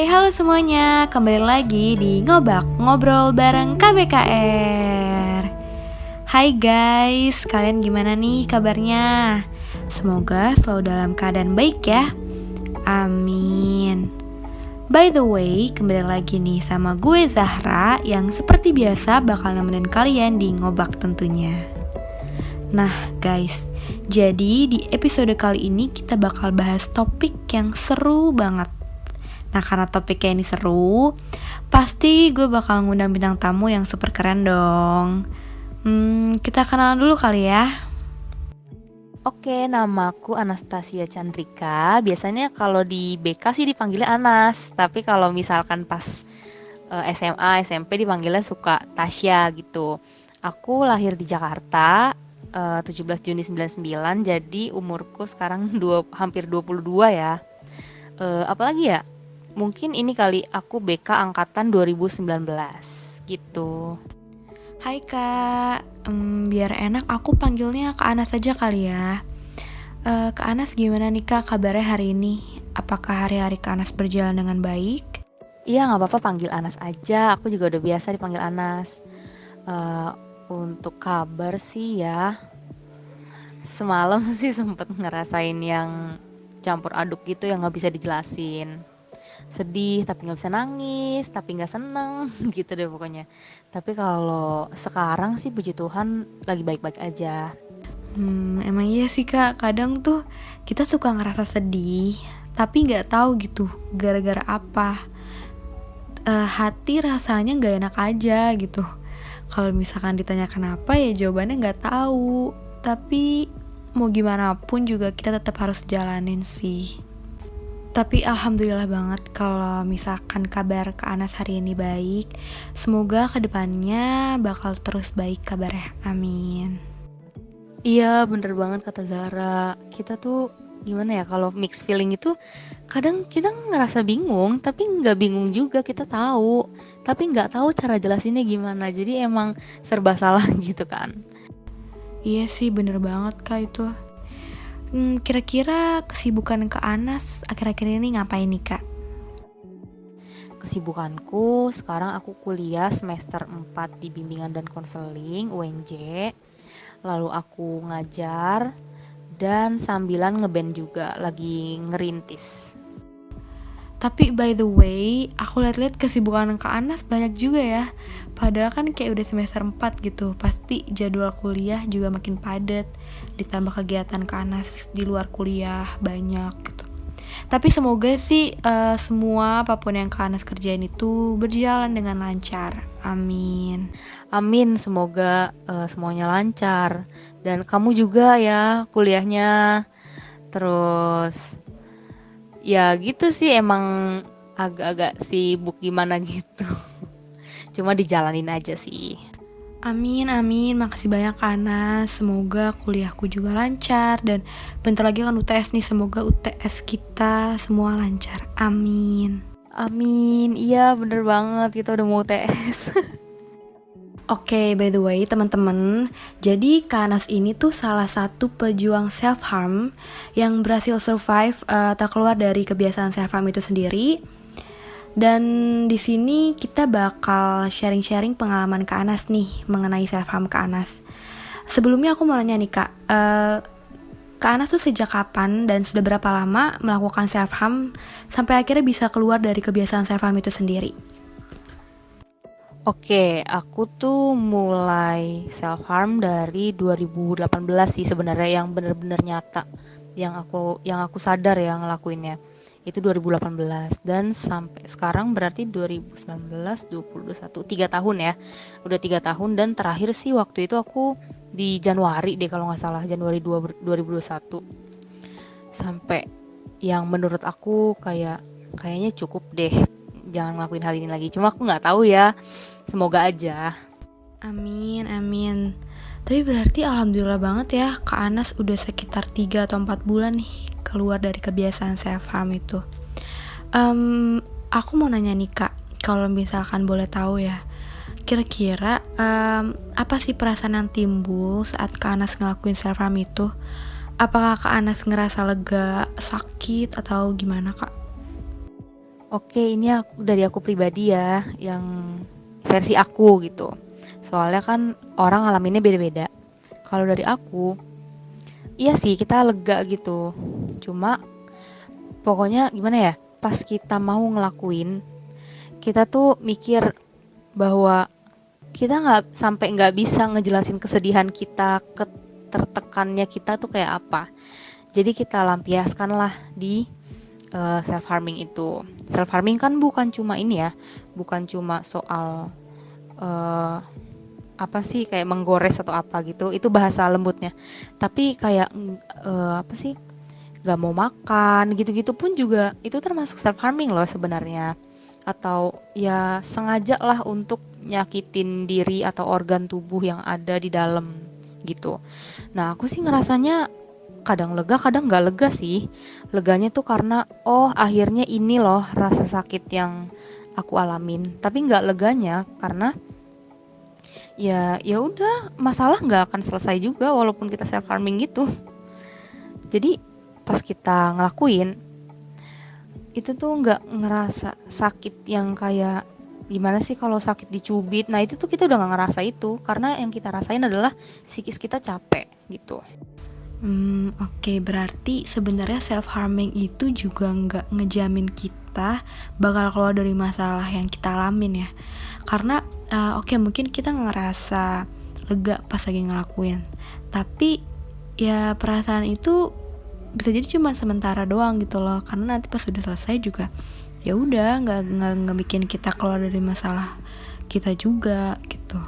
Halo semuanya, kembali lagi di Ngobak, ngobrol bareng KBKR. Hai guys, kalian gimana nih kabarnya? Semoga selalu dalam keadaan baik ya. Amin. By the way, kembali lagi nih sama gue Zahra yang seperti biasa bakal nemenin kalian di Ngobak tentunya. Nah guys, jadi di episode kali ini kita bakal bahas topik yang seru banget. Nah karena topiknya ini seru, pasti gue bakal ngundang bintang tamu yang super keren dong. Kita kenalan dulu kali ya. Oke, namaku Anastasia Chandrika. Biasanya kalau di BK sih dipanggilnya Anas, tapi kalau misalkan pas SMA, SMP dipanggilnya suka Tasya gitu. Aku lahir di Jakarta 17 Juni 99, jadi umurku sekarang hampir 22 ya. Apalagi ya? Mungkin ini kali aku BK angkatan 2019 gitu. Hai Kak, biar enak aku panggilnya Kak Anas aja kali ya. Kak Anas gimana nih Kak kabarnya hari ini? Apakah hari-hari Kak Anas berjalan dengan baik? Iya, nggak apa-apa panggil Anas aja. Aku juga udah biasa dipanggil Anas. Eh, untuk kabar sih ya, semalam sih sempet ngerasain yang campur aduk gitu yang nggak bisa dijelasin. Sedih tapi nggak bisa nangis, tapi nggak seneng gitu deh pokoknya. Tapi kalau sekarang sih puji Tuhan lagi baik-baik aja. Emang iya sih Kak, kadang tuh kita suka ngerasa sedih, tapi nggak tahu gitu gara-gara apa. Hati rasanya nggak enak aja gitu. Kalau misalkan ditanya kenapa ya jawabannya nggak tahu. Tapi mau gimana pun juga kita tetap harus jalanin sih. Tapi alhamdulillah banget kalau misalkan kabar Kak Anas hari ini baik. Semoga kedepannya bakal terus baik kabarnya. Amin. Iya, bener banget kata Zara. Kita tuh gimana ya, kalau mix feeling itu kadang kita ngerasa bingung, tapi nggak bingung juga, kita tahu. Tapi nggak tahu cara jelasinnya gimana. Jadi emang serba salah gitu kan. Iya sih bener banget Kak itu. Kira-kira kesibukan Kak Anas akhir-akhir ini ngapain nih Kak? Kesibukanku sekarang aku kuliah semester 4 di bimbingan dan konseling UNJ. Lalu aku ngajar dan sambilan ngeband juga, lagi ngerintis. Tapi by the way, aku lihat-lihat kesibukan Kak Anas banyak juga ya. Padahal kan kayak udah semester 4 gitu. Pasti jadwal kuliah juga makin padat. Ditambah kegiatan Kak Anas di luar kuliah banyak gitu. Tapi semoga sih semua apapun yang Kak Anas kerjain itu berjalan dengan lancar. Amin. Amin, semoga semuanya lancar. Dan kamu juga ya kuliahnya. Terus ya gitu sih, emang agak-agak sibuk gimana gitu. Cuma dijalanin aja sih. Amin, amin. Makasih banyak Kak Anas. Semoga kuliahku juga lancar. Dan bentar lagi kan UTS nih. Semoga UTS kita semua lancar. Amin. Amin, iya bener banget, kita udah mau TS. Oke, by the way teman-teman, jadi Kak Anas ini tuh salah satu pejuang self-harm yang berhasil survive atau keluar dari kebiasaan self-harm itu sendiri. Dan di sini kita bakal sharing-sharing pengalaman Kak Anas nih mengenai self-harm Kak Anas. Sebelumnya aku mau nanya nih Kak, Kak Anas tuh sejak kapan dan sudah berapa lama melakukan self-harm sampai akhirnya bisa keluar dari kebiasaan self-harm itu sendiri? Oke, aku tuh mulai self harm dari 2018 sih sebenarnya, yang bener-bener nyata, yang aku sadar ya ngelakuinnya. Itu 2018 dan sampai sekarang berarti 2019, 20, 21, 3 tahun ya. Udah 3 tahun, dan terakhir sih waktu itu aku di Januari deh kalau nggak salah, Januari 2021. Sampai yang menurut aku kayaknya cukup deh, jangan ngelakuin hal ini lagi. Cuma aku nggak tahu ya, semoga aja. Amin, amin. Tapi berarti alhamdulillah banget ya Kak Anas udah sekitar 3 atau 4 bulan nih keluar dari kebiasaan self-harm itu. Aku mau nanya nih Kak, kalau misalkan boleh tahu ya, kira-kira apa sih perasaan yang timbul saat Kak Anas ngelakuin self-harm itu? Apakah Kak Anas ngerasa lega, sakit, atau gimana Kak? Oke, ini dari aku pribadi ya, yang versi aku gitu. Soalnya kan orang ngalaminnya beda-beda. Kalau dari aku, iya sih kita lega gitu. Cuma pokoknya gimana ya, pas kita mau ngelakuin, kita tuh mikir bahwa kita nggak bisa ngejelasin kesedihan kita, ketertekannya kita tuh kayak apa. Jadi kita lampiaskan lah di self harming itu. Self harming kan bukan cuma ini ya, bukan cuma soal eh, apa sih kayak menggores atau apa gitu. Itu bahasa lembutnya. Tapi kayak apa sih? Gak mau makan gitu-gitu pun juga itu termasuk self harming loh sebenarnya. Atau ya sengaja lah untuk nyakitin diri atau organ tubuh yang ada di dalam gitu. Nah, aku sih ngerasanya kadang lega, kadang nggak lega sih. Leganya tuh karena oh akhirnya ini loh rasa sakit yang aku alamin. Tapi nggak leganya karena ya udah masalah nggak akan selesai juga walaupun kita self harming gitu. Jadi pas kita ngelakuin itu tuh nggak ngerasa sakit yang kayak gimana sih kalau sakit dicubit. Nah itu tuh kita udah nggak ngerasa itu karena yang kita rasain adalah psikis kita capek gitu. Oke, berarti sebenarnya self harming itu juga nggak ngejamin kita bakal keluar dari masalah yang kita alamin ya. Karena oke, mungkin kita ngerasa lega pas lagi ngelakuin, tapi ya perasaan itu bisa jadi cuma sementara doang gitu loh. Karena nanti pas udah selesai juga ya udah nggak bikin kita keluar dari masalah kita juga gitu.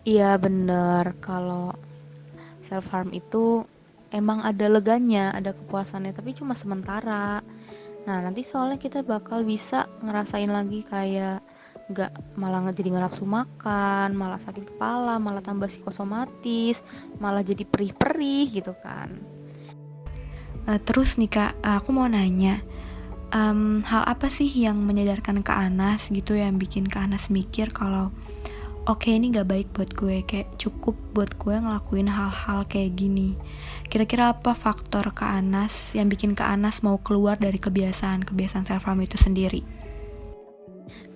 Iya bener, kalau self harm itu emang ada leganya, ada kepuasannya, tapi cuma sementara. Nah nanti soalnya kita bakal bisa ngerasain lagi kayak nggak malah jadi nggak nafsu makan, malah sakit kepala, malah tambah psikosomatis, malah jadi perih-perih gitu kan. Terus nih Kak, aku mau nanya, hal apa sih yang menyadarkan Kak Anas gitu, yang bikin Kak Anas mikir kalau oke, ini gak baik buat gue, kayak cukup buat gue ngelakuin hal-hal kayak gini. Kira-kira apa faktor Kak Anas yang bikin Kak Anas mau keluar dari kebiasaan self harm itu sendiri?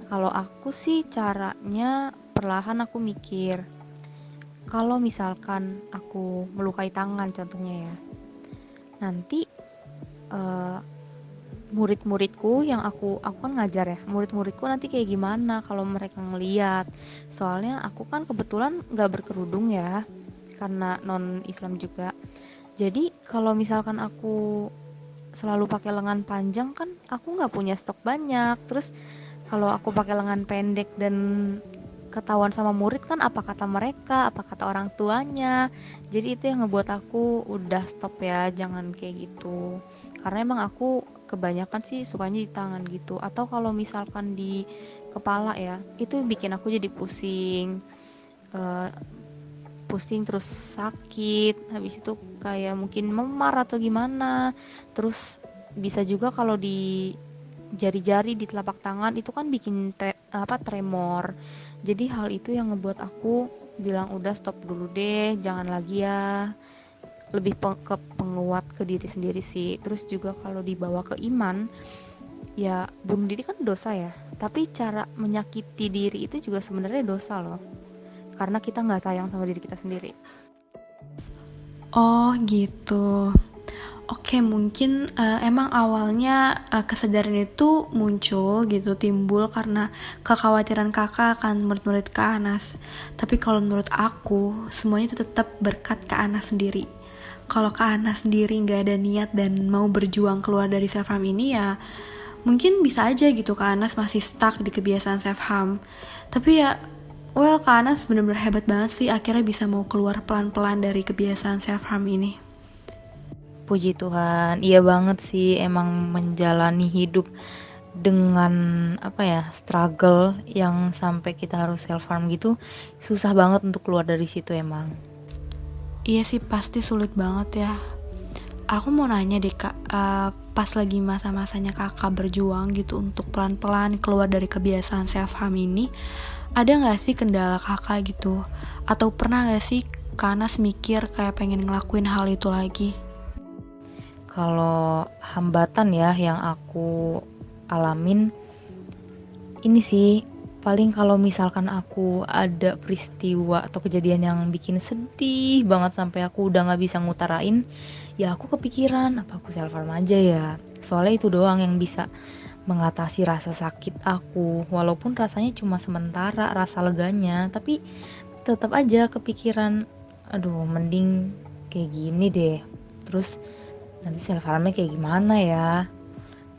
Kalau aku sih caranya perlahan aku mikir, kalau misalkan aku melukai tangan contohnya ya, nanti eh, murid-muridku yang aku kan ngajar ya, murid-muridku nanti kayak gimana kalau mereka ngeliat. Soalnya aku kan kebetulan nggak berkerudung ya, karena non Islam juga. Jadi kalau misalkan aku selalu pakai lengan panjang kan aku nggak punya stok banyak. Terus kalau aku pakai lengan pendek dan ketahuan sama murid kan apa kata mereka, apa kata orang tuanya. Jadi itu yang ngebuat aku udah stop ya, jangan kayak gitu. Karena emang aku kebanyakan sih sukanya di tangan gitu. Atau kalau misalkan di kepala ya, itu bikin aku jadi pusing. Eh, Pusing terus sakit. Habis itu kayak mungkin memar atau gimana. Terus bisa juga kalau di jari-jari di telapak tangan itu kan bikin tremor. Jadi hal itu yang ngebuat aku bilang udah stop dulu deh, jangan lagi ya. Lebih ke penguat ke diri sendiri sih. Terus juga kalau dibawa ke iman, ya bunuh diri kan dosa ya. Tapi cara menyakiti diri itu juga sebenarnya dosa loh. Karena kita nggak sayang sama diri kita sendiri. Oh gitu. Oke, mungkin emang awalnya kesadaran itu muncul gitu, timbul karena kekhawatiran kakak akan murid-murid Kak Anas. Tapi kalau menurut aku, semuanya itu tetap berkat Kak Anas sendiri. Kalau Kak Anas sendiri nggak ada niat dan mau berjuang keluar dari self harm ini, ya mungkin bisa aja gitu Kak Anas masih stuck di kebiasaan self harm. Tapi ya, well, Kak Anas bener-bener hebat banget sih akhirnya bisa mau keluar pelan-pelan dari kebiasaan self harm ini. Puji Tuhan, iya banget sih emang menjalani hidup dengan apa ya, struggle yang sampai kita harus self harm gitu, susah banget untuk keluar dari situ emang. Iya sih, pasti sulit banget ya. Aku mau nanya deh Kak, pas lagi masa-masanya kakak berjuang gitu untuk pelan-pelan keluar dari kebiasaan self harm ini, ada gak sih kendala kakak gitu? Atau pernah gak sih Kak Anas mikir kayak pengen ngelakuin hal itu lagi? Kalau hambatan ya yang aku alamin ini sih. Paling kalau misalkan aku ada peristiwa atau kejadian yang bikin sedih banget sampai aku udah nggak bisa ngutarain, ya aku kepikiran apa aku self harm aja ya. Soalnya itu doang yang bisa mengatasi rasa sakit aku, walaupun rasanya cuma sementara rasa leganya, tapi tetap aja kepikiran, aduh mending kayak gini deh. Terus nanti self harmnya kayak gimana ya.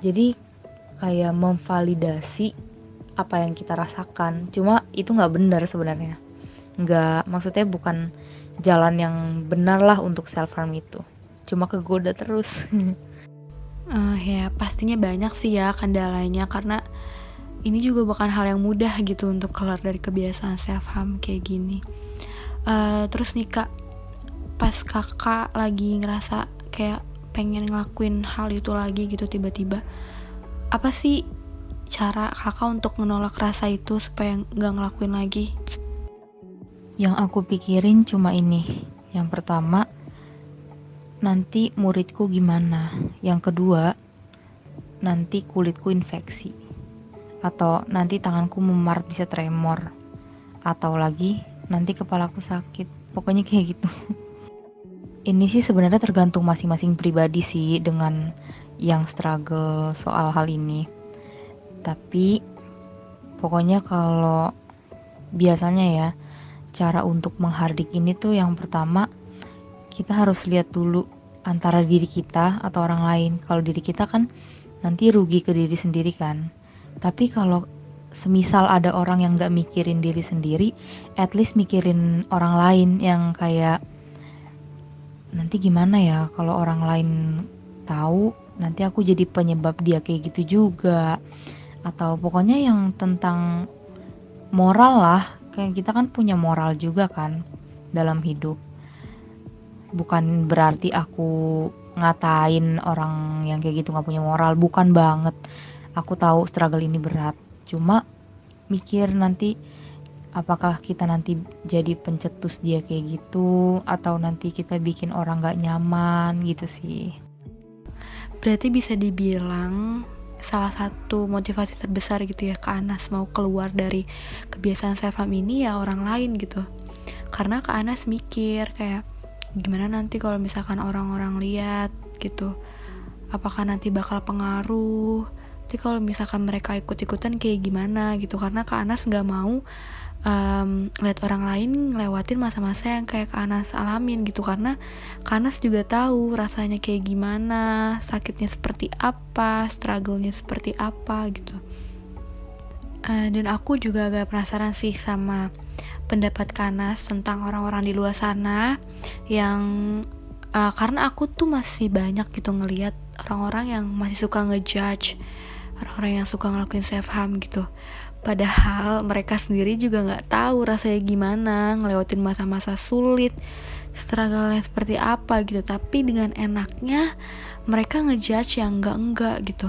Jadi kayak memvalidasi apa yang kita rasakan, cuma itu nggak benar sebenarnya. Nggak, maksudnya bukan jalan yang benar lah untuk self harm itu, cuma kegoda terus. Ya pastinya banyak sih ya kendalanya, karena ini juga bukan hal yang mudah gitu untuk keluar dari kebiasaan self harm kayak gini. Terus nih kak, pas kakak lagi ngerasa kayak pengen ngelakuin hal itu lagi gitu tiba-tiba, apa sih cara kakak untuk menolak rasa itu supaya nggak ngelakuin lagi? Yang aku pikirin cuma ini. Yang pertama, nanti muridku gimana. Yang kedua, nanti kulitku infeksi. Atau nanti tanganku memar bisa tremor. Atau lagi, nanti kepalaku sakit. Pokoknya kayak gitu. Ini sih sebenarnya tergantung masing-masing pribadi sih dengan yang struggle soal hal ini. Tapi pokoknya kalau biasanya ya, cara untuk menghardik ini tuh yang pertama, kita harus lihat dulu antara diri kita atau orang lain. Kalau diri kita kan nanti rugi ke diri sendiri kan. Tapi kalau semisal ada orang yang gak mikirin diri sendiri, at least mikirin orang lain yang kayak, nanti gimana ya kalau orang lain tahu, nanti aku jadi penyebab dia kayak gitu juga. Atau pokoknya yang tentang moral lah, kayak kita kan punya moral juga kan dalam hidup. Bukan berarti aku ngatain orang yang kayak gitu gak punya moral, bukan banget. Aku tahu struggle ini berat, cuma mikir nanti apakah kita nanti jadi pencetus dia kayak gitu, atau nanti kita bikin orang gak nyaman gitu sih. Berarti bisa dibilang salah satu motivasi terbesar gitu ya Kak Anas mau keluar dari kebiasaan self harm ini ya orang lain gitu. Karena Kak Anas mikir kayak gimana nanti kalau misalkan orang-orang lihat gitu, apakah nanti bakal pengaruh, nanti kalau misalkan mereka ikut-ikutan kayak gimana gitu. Karena Kak Anas gak mau lihat orang lain ngelewatin masa-masa yang kayak Kak Anas alamin gitu. Karena Kak Anas juga tahu rasanya kayak gimana, sakitnya seperti apa, struggle-nya seperti apa gitu. Dan aku juga agak penasaran sih sama pendapat Kak Anas tentang orang-orang di luar sana yang karena aku tuh masih banyak gitu ngelihat orang-orang yang masih suka ngejudge, orang-orang yang suka ngelakuin self harm gitu. Padahal mereka sendiri juga gak tahu rasanya gimana ngelewatin masa-masa sulit, struggle-nya seperti apa gitu. Tapi dengan enaknya mereka ngejudge yang enggak gitu.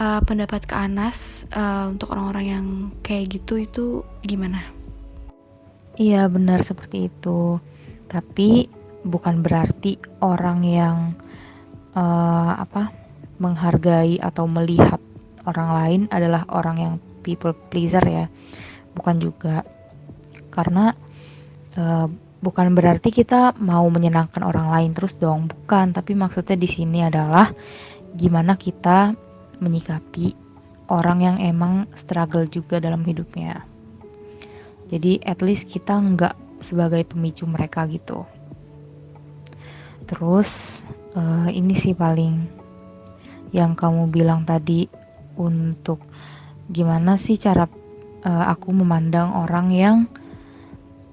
Pendapat Kak Anas untuk orang-orang yang kayak gitu itu gimana? Iya benar seperti itu. Tapi bukan berarti orang yang menghargai atau melihat orang lain adalah orang yang people pleaser ya, bukan juga. Karena bukan berarti kita mau menyenangkan orang lain terus dong, bukan. Tapi maksudnya di sini adalah gimana kita menyikapi orang yang emang struggle juga dalam hidupnya. Jadi at least kita nggak sebagai pemicu mereka gitu. Terus ini sih paling yang kamu bilang tadi, untuk gimana sih cara aku memandang orang yang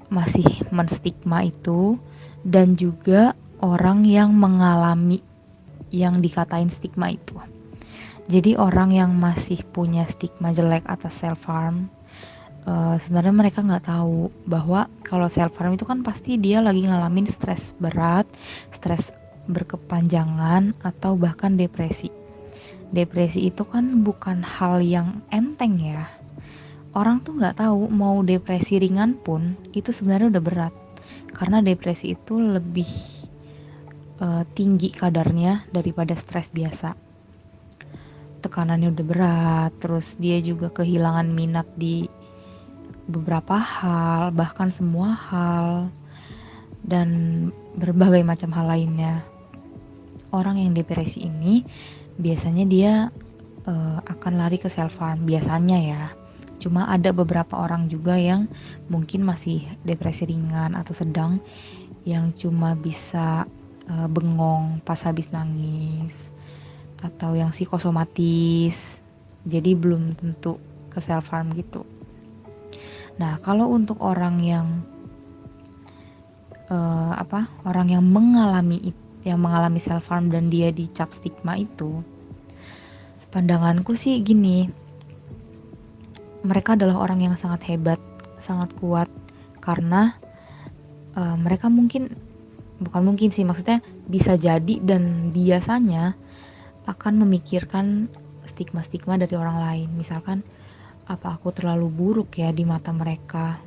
masih menstigma itu, dan juga orang yang mengalami yang dikatain stigma itu. Jadi orang yang masih punya stigma jelek atas self harm, sebenarnya mereka nggak tahu bahwa kalau self harm itu kan pasti dia lagi ngalamin stres berat, stres berkepanjangan, atau bahkan depresi. Depresi itu kan bukan hal yang enteng ya. Orang tuh nggak tahu mau depresi ringan pun itu sebenarnya udah berat, karena depresi itu lebih tinggi kadarnya daripada stres biasa. tekanannya udah berat, terus dia juga kehilangan minat di beberapa hal, bahkan semua hal, dan berbagai macam hal lainnya. Orang yang depresi ini biasanya dia akan lari ke self harm, biasanya ya. Cuma ada beberapa orang juga yang mungkin masih depresi ringan atau sedang, yang cuma bisa bengong pas habis nangis, atau yang psikosomatis, jadi belum tentu ke self harm gitu. Nah, kalau untuk orang yang orang yang mengalami self harm dan dia dicap stigma itu, pandanganku sih gini, mereka adalah orang yang sangat hebat, sangat kuat, karena mereka maksudnya bisa jadi dan biasanya akan memikirkan stigma-stigma dari orang lain. Misalkan, apa aku terlalu buruk ya di mata mereka?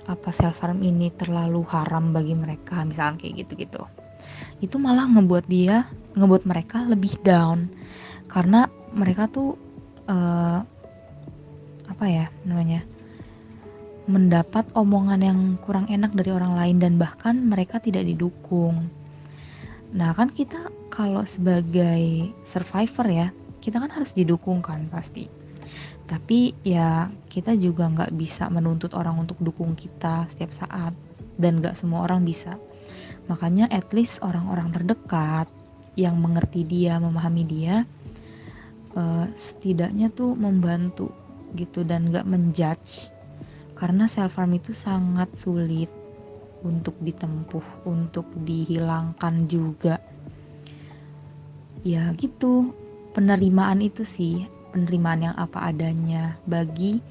Apa self harm ini terlalu haram bagi mereka? Misalkan kayak gitu-gitu. Itu malah ngebuat mereka lebih down, karena mereka tuh mendapat omongan yang kurang enak dari orang lain dan bahkan mereka tidak didukung. Nah, kan kita kalau sebagai survivor ya, kita kan harus didukung kan pasti. Tapi ya kita juga nggak bisa menuntut orang untuk dukung kita setiap saat, dan nggak semua orang bisa. Makanya at least orang-orang terdekat yang mengerti dia, memahami dia, setidaknya tuh membantu gitu dan nggak menjudge. Karena self harm itu sangat sulit untuk ditempuh, untuk dihilangkan juga. Ya gitu, penerimaan itu sih, penerimaan yang apa adanya bagi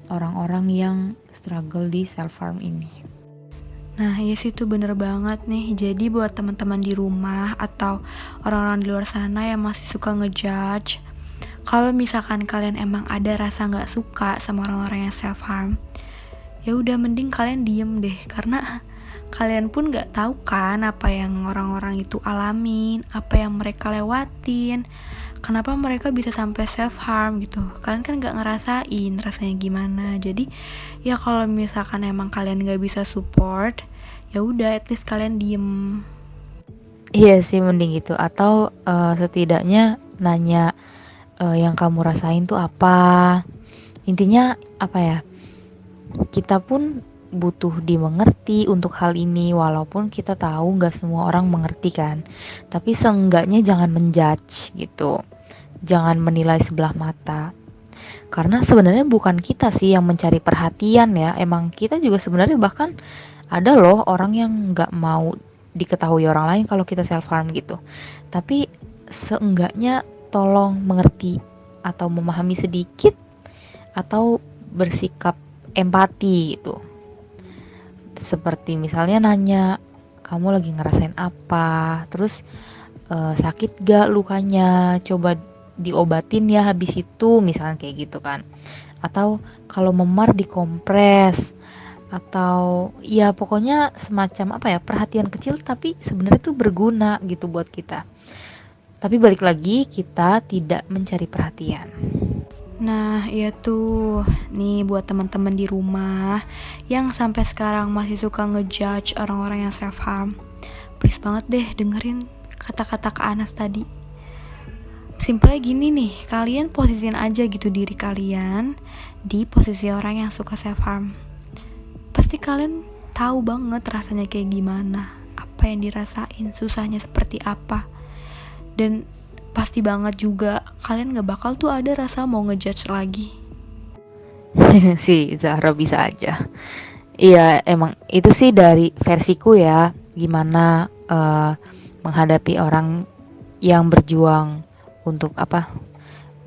orang-orang yang struggle di self harm ini. Nah, yes itu bener banget nih. Jadi buat teman-teman di rumah atau orang-orang di luar sana yang masih suka ngejudge, kalau misalkan kalian emang ada rasa nggak suka sama orang-orang yang self harm, ya udah mending kalian diem deh, karena kalian pun nggak tahu kan apa yang orang-orang itu alamin, apa yang mereka lewatin, kenapa mereka bisa sampai self harm gitu. Kalian kan nggak ngerasain rasanya gimana. Jadi ya kalau misalkan emang kalian nggak bisa support, ya udah at least kalian diem. Iya sih, mending gitu. Atau setidaknya nanya yang kamu rasain tuh apa. Intinya apa ya, kita pun butuh dimengerti untuk hal ini, walaupun kita tahu gak semua orang mengerti kan. Tapi seenggaknya jangan menjudge gitu, jangan menilai sebelah mata. Karena sebenarnya bukan kita sih yang mencari perhatian ya, emang kita juga sebenarnya bahkan ada loh orang yang gak mau diketahui orang lain kalau kita self harm gitu. Tapi seenggaknya tolong mengerti atau memahami sedikit, atau bersikap empati gitu. Seperti misalnya nanya, kamu lagi ngerasain apa, terus sakit gak lukanya, coba diobatin ya habis itu, misalnya kayak gitu kan. Atau kalau memar dikompres, atau ya pokoknya semacam perhatian kecil tapi sebenarnya tuh berguna gitu buat kita. Tapi balik lagi, kita tidak mencari perhatian. Nah, iya tuh. Nih buat teman-teman di rumah yang sampai sekarang masih suka ngejudge orang-orang yang self harm, please banget deh dengerin kata-kata Kak Anas tadi. Simpelnya gini nih, kalian posisiin aja gitu diri kalian di posisi orang yang suka self harm. Pasti kalian tahu banget rasanya kayak gimana, apa yang dirasain, susahnya seperti apa. Dan pasti banget juga kalian gak bakal tuh ada rasa mau ngejudge lagi. Si Zahra bisa aja. Iya, emang itu sih dari versiku ya, gimana menghadapi orang yang berjuang untuk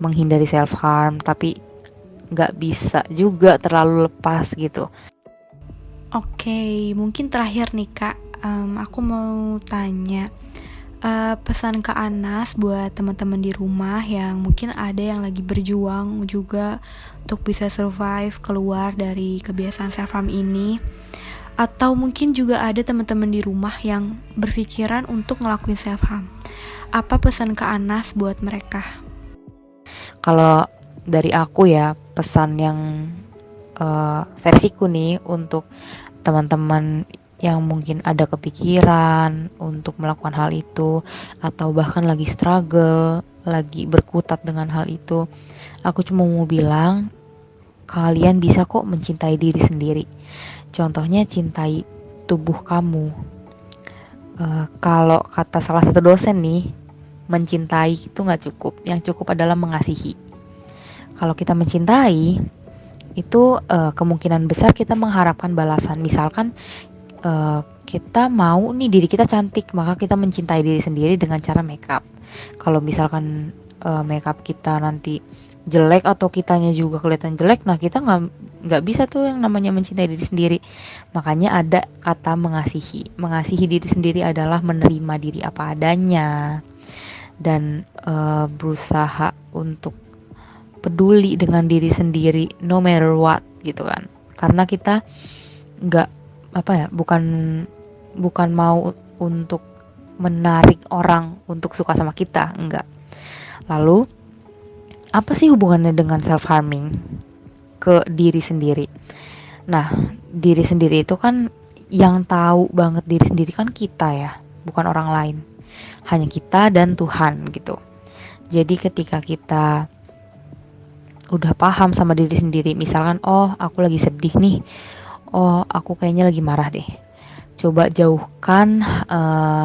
menghindari self harm, tapi gak bisa juga terlalu lepas gitu. Oke, mungkin terakhir nih Kak, aku mau tanya pesan Kak Anas buat teman-teman di rumah yang mungkin ada yang lagi berjuang juga untuk bisa survive keluar dari kebiasaan self harm ini, atau mungkin juga ada teman-teman di rumah yang berpikiran untuk ngelakuin self harm. Apa pesan Kak Anas buat mereka? Kalau dari aku ya, pesan yang versiku nih untuk teman-teman yang mungkin ada kepikiran untuk melakukan hal itu, atau bahkan lagi struggle, lagi berkutat dengan hal itu, aku cuma mau bilang kalian bisa kok mencintai diri sendiri. Contohnya cintai tubuh kamu. Kalau kata salah satu dosen nih, mencintai itu nggak cukup, yang cukup adalah mengasihi. Kalau kita mencintai itu kemungkinan besar kita mengharapkan balasan. Misalkan kita mau nih diri kita cantik, maka kita mencintai diri sendiri dengan cara makeup. Kalau misalkan makeup kita nanti jelek atau kitanya juga kelihatan jelek, nah kita nggak bisa tuh yang namanya mencintai diri sendiri. Makanya ada kata mengasihi. Mengasihi diri sendiri adalah menerima diri apa adanya dan berusaha untuk peduli dengan diri sendiri no matter what gitu kan. Karena kita nggak bukan mau untuk menarik orang untuk suka sama kita, enggak. Lalu apa sih hubungannya dengan self harming ke diri sendiri? Nah, diri sendiri itu kan yang tahu banget diri sendiri kan kita ya, bukan orang lain. Hanya kita dan Tuhan gitu. Jadi ketika kita udah paham sama diri sendiri, misalkan oh aku lagi sedih nih, oh aku kayaknya lagi marah deh, coba jauhkan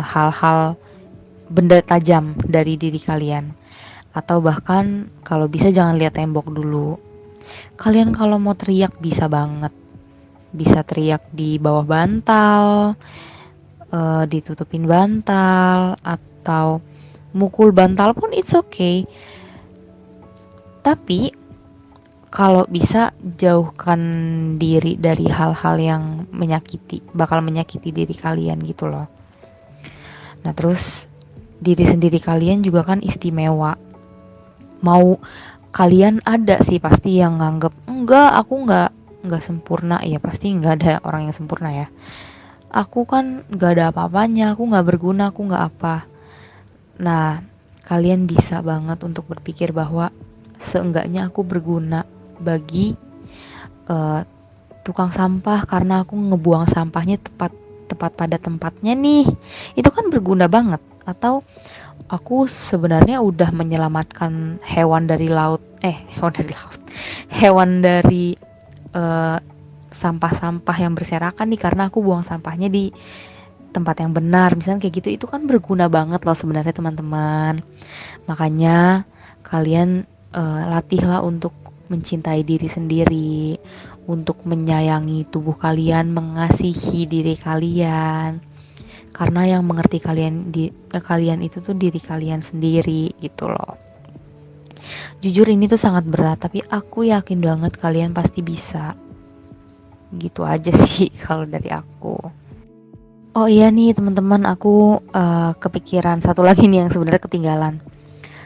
hal-hal benda tajam dari diri kalian, atau bahkan kalau bisa jangan lihat tembok dulu. Kalian kalau mau teriak bisa banget, bisa teriak di bawah bantal, ditutupin bantal, atau mukul bantal pun it's okay. Tapi kalau bisa jauhkan diri dari hal-hal yang bakal menyakiti diri kalian gitu loh. Nah terus diri sendiri kalian juga kan istimewa. Mau kalian ada sih pasti yang nganggep enggak, aku nggak sempurna. Ya pasti nggak ada orang yang sempurna ya. Aku kan nggak ada apa-apanya, aku nggak berguna, aku nggak apa. Nah kalian bisa banget untuk berpikir bahwa seenggaknya aku berguna bagi tukang sampah karena aku ngebuang sampahnya tepat pada tempatnya nih. Itu kan berguna banget. Atau aku sebenarnya udah menyelamatkan hewan dari laut. Hewan dari sampah-sampah yang berserakan nih karena aku buang sampahnya di tempat yang benar. Misalnya kayak gitu, itu kan berguna banget loh sebenarnya teman-teman. Makanya kalian latihlah untuk mencintai diri sendiri, untuk menyayangi tubuh kalian, mengasihi diri kalian. Karena yang mengerti kalian itu tuh diri kalian sendiri gitu loh. Jujur ini tuh sangat berat, tapi aku yakin banget kalian pasti bisa. Gitu aja sih kalau dari aku. Oh iya nih teman-teman, aku kepikiran satu lagi nih yang sebenarnya ketinggalan.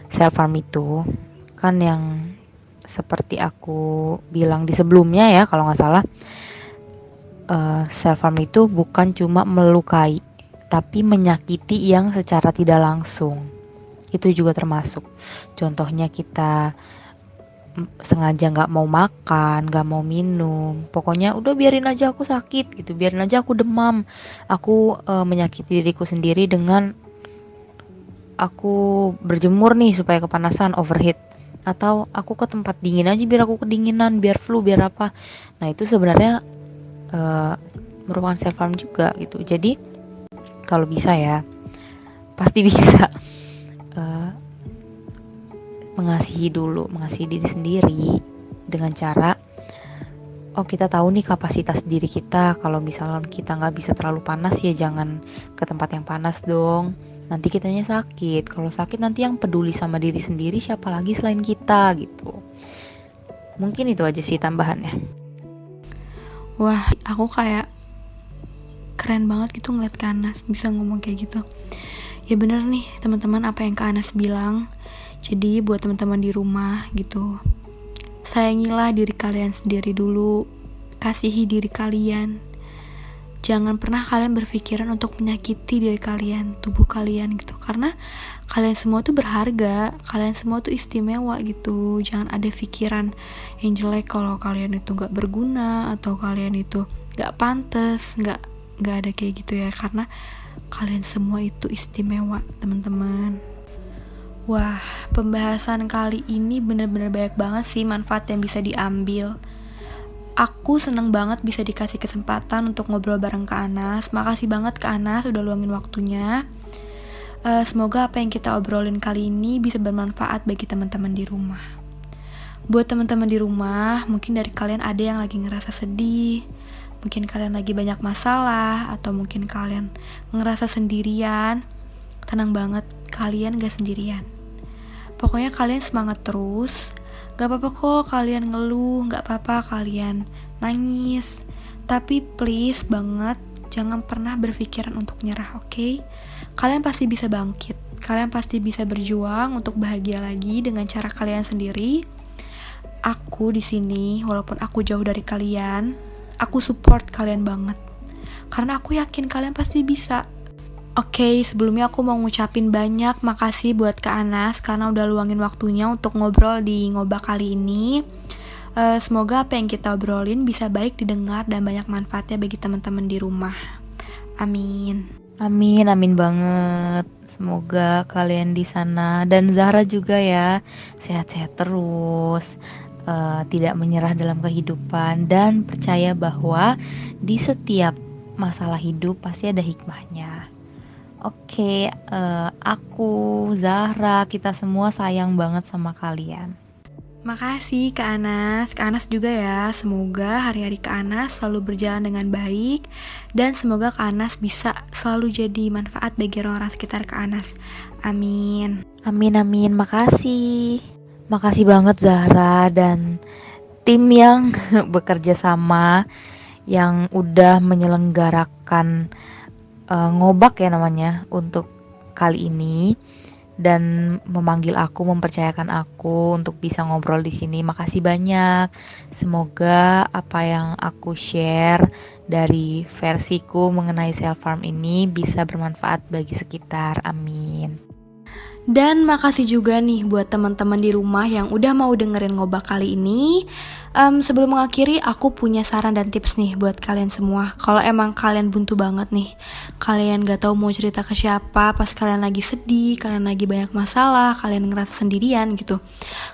Self harm itu kan yang seperti aku bilang di sebelumnya ya, kalau nggak salah, self harm itu bukan cuma melukai, tapi menyakiti yang secara tidak langsung. Itu juga termasuk. Contohnya kita sengaja nggak mau makan, nggak mau minum, pokoknya udah biarin aja aku sakit gitu, biarin aja aku demam, aku menyakiti diriku sendiri dengan aku berjemur nih supaya kepanasan, overheat, atau aku ke tempat dingin aja biar aku kedinginan, biar flu, biar apa. Nah itu sebenarnya merupakan self harm juga gitu. Jadi kalau bisa ya, pasti bisa mengasihi diri sendiri dengan cara kita tahu nih kapasitas diri kita. Kalau misalnya kita nggak bisa terlalu panas ya jangan ke tempat yang panas dong, nanti kitanya sakit. Kalau sakit nanti yang peduli sama diri sendiri siapa lagi selain kita gitu. Mungkin itu aja sih tambahannya. Wah, aku kayak keren banget gitu ngeliat Kak Anas bisa ngomong kayak gitu. Ya bener nih teman-teman apa yang Kak Anas bilang. Jadi buat teman-teman di rumah gitu, sayangilah diri kalian sendiri dulu, kasihi diri kalian. jangan pernah kalian berpikiran untuk menyakiti diri kalian, tubuh kalian gitu. Karena kalian semua tuh berharga, kalian semua tuh istimewa gitu. Jangan ada pikiran yang jelek kalau kalian itu gak berguna atau kalian itu gak pantas, gak ada kayak gitu ya. Karena kalian semua itu istimewa, teman-teman. Wah, pembahasan kali ini bener-bener banyak banget sih manfaat yang bisa diambil. Aku seneng banget bisa dikasih kesempatan untuk ngobrol bareng Kak Anas. Makasih banget Kak Anas udah luangin waktunya. Semoga apa yang kita obrolin kali ini bisa bermanfaat bagi teman-teman di rumah. Buat teman-teman di rumah, mungkin dari kalian ada yang lagi ngerasa sedih, mungkin kalian lagi banyak masalah, atau mungkin kalian ngerasa sendirian. Tenang banget, kalian gak sendirian. Pokoknya kalian semangat terus. Gak apa-apa kok kalian ngeluh, gak apa-apa kalian nangis. Tapi please banget, jangan pernah berpikiran untuk nyerah, oke? Kalian pasti bisa bangkit. Kalian pasti bisa berjuang untuk bahagia lagi dengan cara kalian sendiri. Aku di sini, walaupun aku jauh dari kalian, aku support kalian banget. Karena aku yakin kalian pasti bisa. Oke, sebelumnya aku mau ngucapin banyak makasih buat Kak Anas karena udah luangin waktunya untuk ngobrol di Ngobak kali ini. Semoga apa yang kita obrolin bisa baik didengar dan banyak manfaatnya bagi teman-teman di rumah. Amin. Amin banget. Semoga kalian di sana dan Zahra juga ya sehat-sehat terus, tidak menyerah dalam kehidupan dan percaya bahwa di setiap masalah hidup pasti ada hikmahnya. Oke, aku, Zahra, kita semua sayang banget sama kalian. Makasih Kak Anas. Kak Anas juga ya. Semoga hari-hari Kak Anas selalu berjalan dengan baik. Dan semoga Kak Anas bisa selalu jadi manfaat bagi orang-orang sekitar Kak Anas. Amin. Amin, makasih. Makasih banget Zahra dan tim yang bekerja sama, yang udah menyelenggarakan Ngobak ya namanya untuk kali ini, dan memanggil aku, mempercayakan aku untuk bisa ngobrol di sini. Makasih banyak. Semoga apa yang aku share dari versiku mengenai self harm ini bisa bermanfaat bagi sekitar. Amin. Dan makasih juga nih buat teman-teman di rumah yang udah mau dengerin Ngobak kali ini. Sebelum mengakhiri, aku punya saran dan tips nih buat kalian semua. Kalau emang kalian buntu banget nih, kalian gak tahu mau cerita ke siapa pas kalian lagi sedih, kalian lagi banyak masalah, kalian ngerasa sendirian gitu.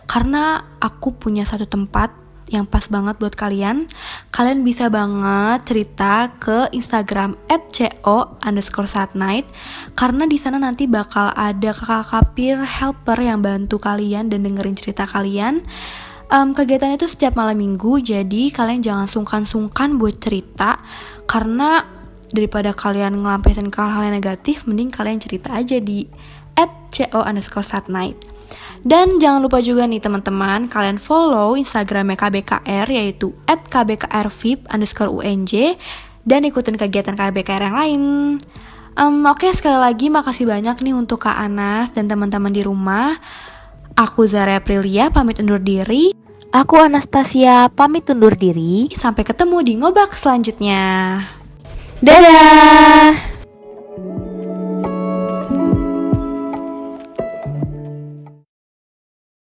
Karena aku punya satu tempat yang pas banget buat kalian. Kalian bisa banget cerita ke Instagram @co_satnight karena di sana nanti bakal ada kakak peer helper yang bantu kalian dan dengerin cerita kalian. Kegiatan itu setiap malam minggu, jadi kalian jangan sungkan-sungkan buat cerita, karena daripada kalian ngelampiasin hal-hal yang negatif, mending kalian cerita aja di @co_satnight. Dan jangan lupa juga nih teman-teman, kalian follow Instagramnya KBKR yaitu @kbkrvip_unj dan ikutin kegiatan KBKR yang lain. Oke, sekali lagi makasih banyak nih untuk Kak Anas dan teman-teman di rumah. Aku Zara Aprilia pamit undur diri. Aku Anastasia pamit undur diri. Sampai ketemu di Ngobak selanjutnya. Dadah!